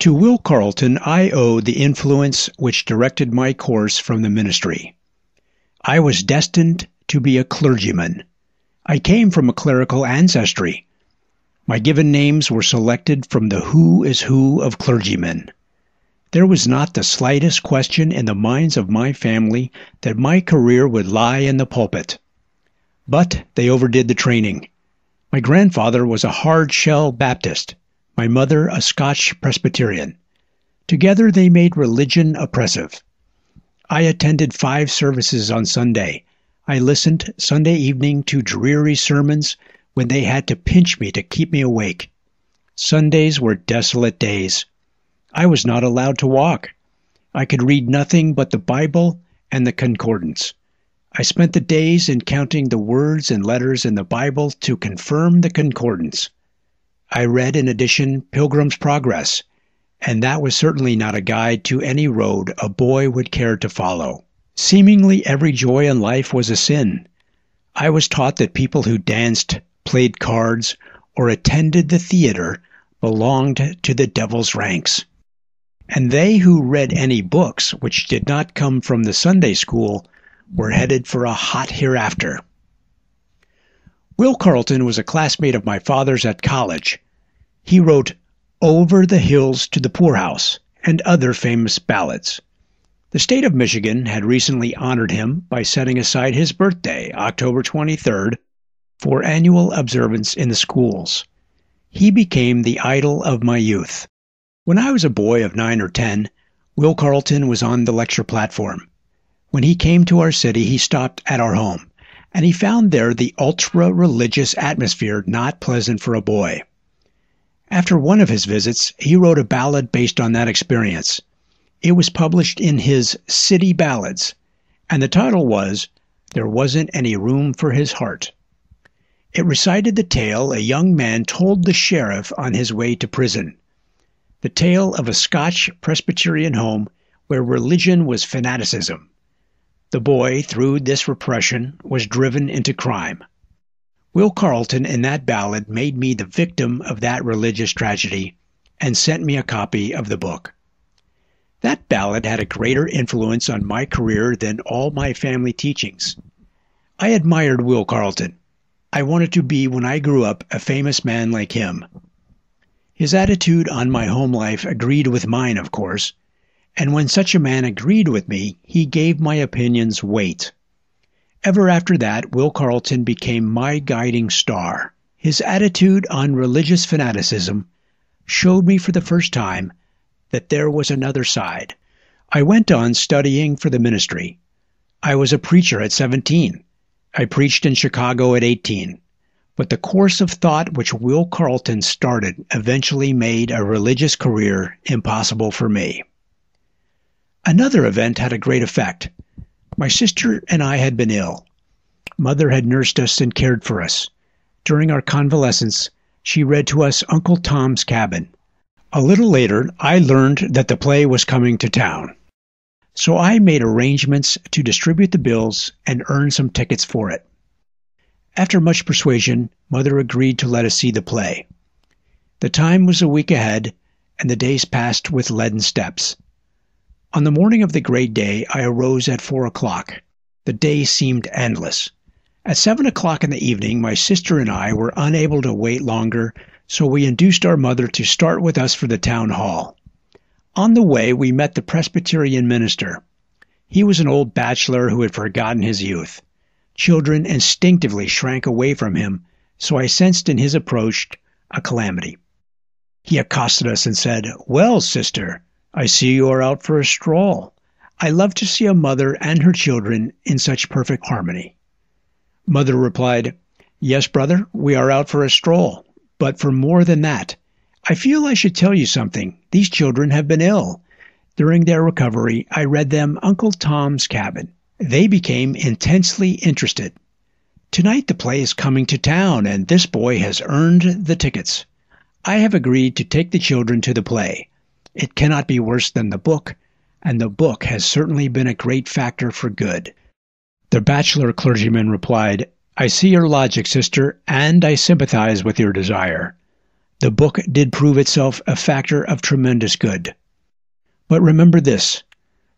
To Will Carleton I owe the influence which directed my course from the ministry. I was destined to be a clergyman. I came from a clerical ancestry. My given names were selected from the who is who of clergymen. There was not the slightest question in the minds of my family that my career would lie in the pulpit. But they overdid the training. My grandfather was a hard-shell Baptist, my mother a Scotch Presbyterian. Together they made religion oppressive. I attended 5 services on Sunday. I listened Sunday evening to dreary sermons when they had to pinch me to keep me awake. Sundays were desolate days. I was not allowed to walk. I could read nothing but the Bible and the concordance. I spent the days in counting the words and letters in the Bible to confirm the concordance. I read, in addition, Pilgrim's Progress, and that was certainly not a guide to any road a boy would care to follow. Seemingly every joy in life was a sin. I was taught that people who danced, played cards, or attended the theater belonged to the devil's ranks. And they who read any books which did not come from the Sunday school were headed for a hot hereafter. Will Carleton was a classmate of my father's at college. He wrote Over the Hills to the Poorhouse and other famous ballads. The state of Michigan had recently honored him by setting aside his birthday, October 23rd, for annual observance in the schools. He became the idol of my youth. When I was a boy of 9 or 10, Will Carleton was on the lecture platform. When he came to our city, he stopped at our home, and he found there the ultra-religious atmosphere not pleasant for a boy. After one of his visits, he wrote a ballad based on that experience. It was published in his City Ballads, and the title was There Wasn't Any Room for His Heart. It recited the tale a young man told the sheriff on his way to prison. The tale of a Scotch Presbyterian home where religion was fanaticism. The boy, through this repression, was driven into crime. Will Carleton in that ballad made me the victim of that religious tragedy and sent me a copy of the book. That ballad had a greater influence on my career than all my family teachings. I admired Will Carleton. I wanted to be, when I grew up, a famous man like him. His attitude on my home life agreed with mine, of course, and when such a man agreed with me, he gave my opinions weight. Ever after that, Will Carleton became my guiding star. His attitude on religious fanaticism showed me for the first time that there was another side. I went on studying for the ministry. I was a preacher at 17. I preached in Chicago at 18. But the course of thought which Will Carleton started eventually made a religious career impossible for me. Another event had a great effect. My sister and I had been ill. Mother had nursed us and cared for us. During our convalescence, she read to us Uncle Tom's Cabin. A little later, I learned that the play was coming to town. So I made arrangements to distribute the bills and earn some tickets for it. After much persuasion, Mother agreed to let us see the play. The time was a week ahead, and the days passed with leaden steps. On the morning of the great day, I arose at 4 o'clock. The day seemed endless. At 7 o'clock in the evening, my sister and I were unable to wait longer, so we induced our mother to start with us for the town hall. On the way, we met the Presbyterian minister. He was an old bachelor who had forgotten his youth. Children instinctively shrank away from him, so I sensed in his approach a calamity. He accosted us and said, "Well, sister, I see you are out for a stroll. I love to see a mother and her children in such perfect harmony." Mother replied, "Yes, brother, we are out for a stroll, but for more than that. I feel I should tell you something. These children have been ill. During their recovery, I read them Uncle Tom's Cabin. They became intensely interested. Tonight the play is coming to town, and this boy has earned the tickets. I have agreed to take the children to the play. It cannot be worse than the book, and the book has certainly been a great factor for good." The bachelor clergyman replied, "I see your logic, sister, and I sympathize with your desire. The book did prove itself a factor of tremendous good. But remember this,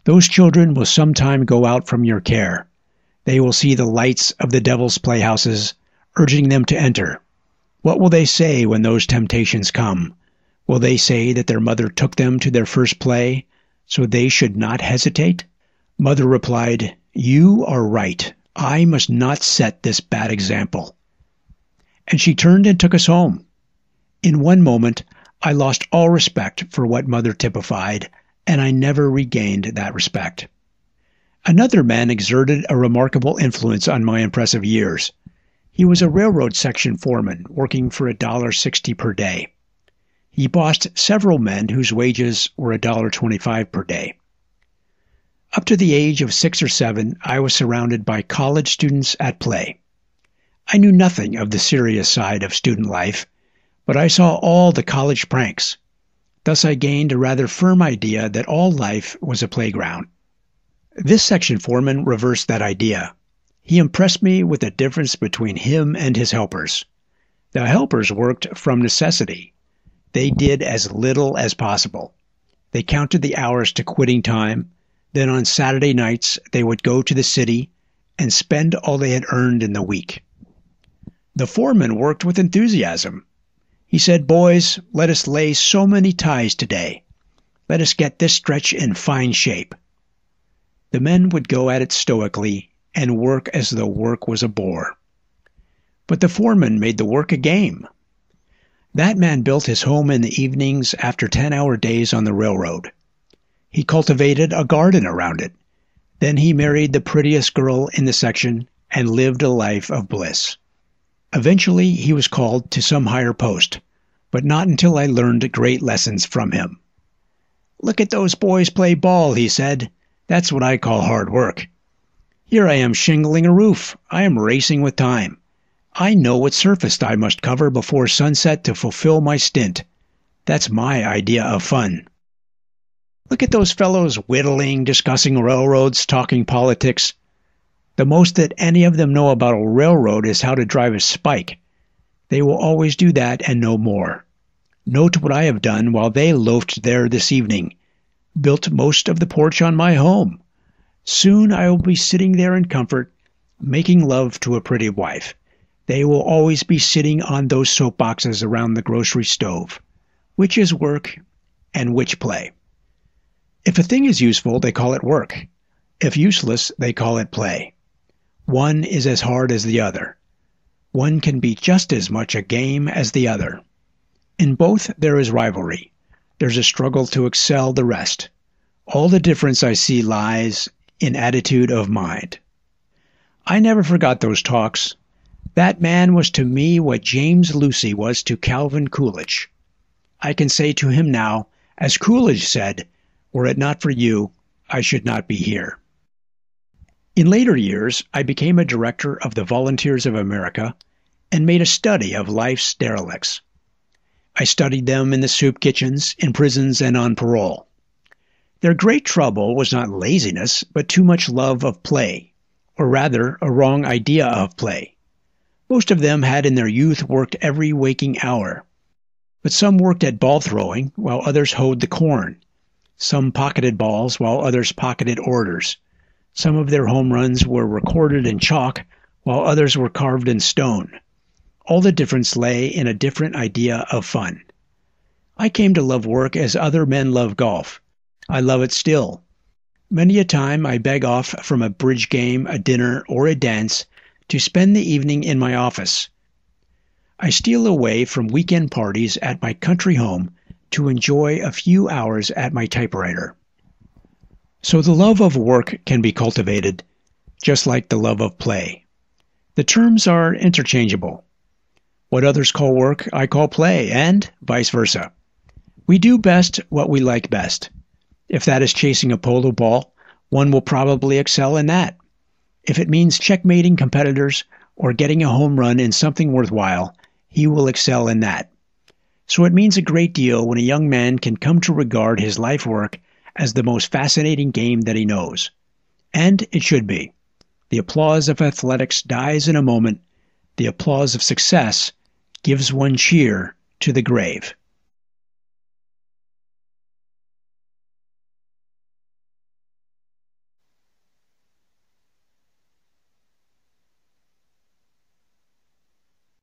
those children will sometime go out from your care. They will see the lights of the devil's playhouses, urging them to enter. What will they say when those temptations come? Will they say that their mother took them to their first play, so they should not hesitate? Mother replied, "You are right. I must not set this bad example." And she turned and took us home. In one moment, I lost all respect for what Mother typified, and I never regained that respect. Another man exerted a remarkable influence on my impressive years. He was a railroad section foreman, working for $1.60 per day. He bossed several men whose wages were $1.25 per day. Up to the age of 6 or 7, I was surrounded by college students at play. I knew nothing of the serious side of student life, but I saw all the college pranks. Thus I gained a rather firm idea that all life was a playground. This section foreman reversed that idea. He impressed me with the difference between him and his helpers. The helpers worked from necessity. They did as little as possible. They counted the hours to quitting time. Then on Saturday nights, they would go to the city and spend all they had earned in the week. The foreman worked with enthusiasm. He said, "Boys, let us lay so many ties today. Let us get this stretch in fine shape." The men would go at it stoically and work as though work was a bore. But the foreman made the work a game. That man built his home in the evenings after 10-hour days on the railroad. He cultivated a garden around it. Then he married the prettiest girl in the section and lived a life of bliss. Eventually, he was called to some higher post, but not until I learned great lessons from him. "Look at those boys play ball," he said. "That's what I call hard work. Here I am shingling a roof. I am racing with time. I know what surface I must cover before sunset to fulfill my stint. That's my idea of fun. Look at those fellows whittling, discussing railroads, talking politics. The most that any of them know about a railroad is how to drive a spike. They will always do that and no more. Note what I have done while they loafed there this evening. Built most of the porch on my home. Soon I will be sitting there in comfort, making love to a pretty wife. They will always be sitting on those soapboxes around the grocery stove. Which is work and which play? If a thing is useful, they call it work. If useless, they call it play. One is as hard as the other. One can be just as much a game as the other. In both there is rivalry. There's a struggle to excel the rest. All the difference I see lies in attitude of mind. I never forgot those talks. That man was to me what James Lucy was to Calvin Coolidge. I can say to him now, as Coolidge said, "Were it not for you, I should not be here." In later years, I became a director of the Volunteers of America and made a study of life's derelicts. I studied them in the soup kitchens, in prisons, and on parole. Their great trouble was not laziness, but too much love of play, or rather, a wrong idea of play. Most of them had in their youth worked every waking hour, but some worked at ball throwing while others hoed the corn. Some pocketed balls while others pocketed orders. Some of their home runs were recorded in chalk while others were carved in stone. All the difference lay in a different idea of fun. I came to love work as other men love golf. I love it still. Many a time I beg off from a bridge game, a dinner, or a dance to spend the evening in my office. I steal away from weekend parties at my country home to enjoy a few hours at my typewriter. So the love of work can be cultivated, just like the love of play. The terms are interchangeable. What others call work, I call play, and vice versa. We do best what we like best. If that is chasing a polo ball, one will probably excel in that. If it means checkmating competitors or getting a home run in something worthwhile, he will excel in that. So it means a great deal when a young man can come to regard his life work as the most fascinating game that he knows. And it should be. The applause of athletics dies in a moment. The applause of success gives one cheer to the grave.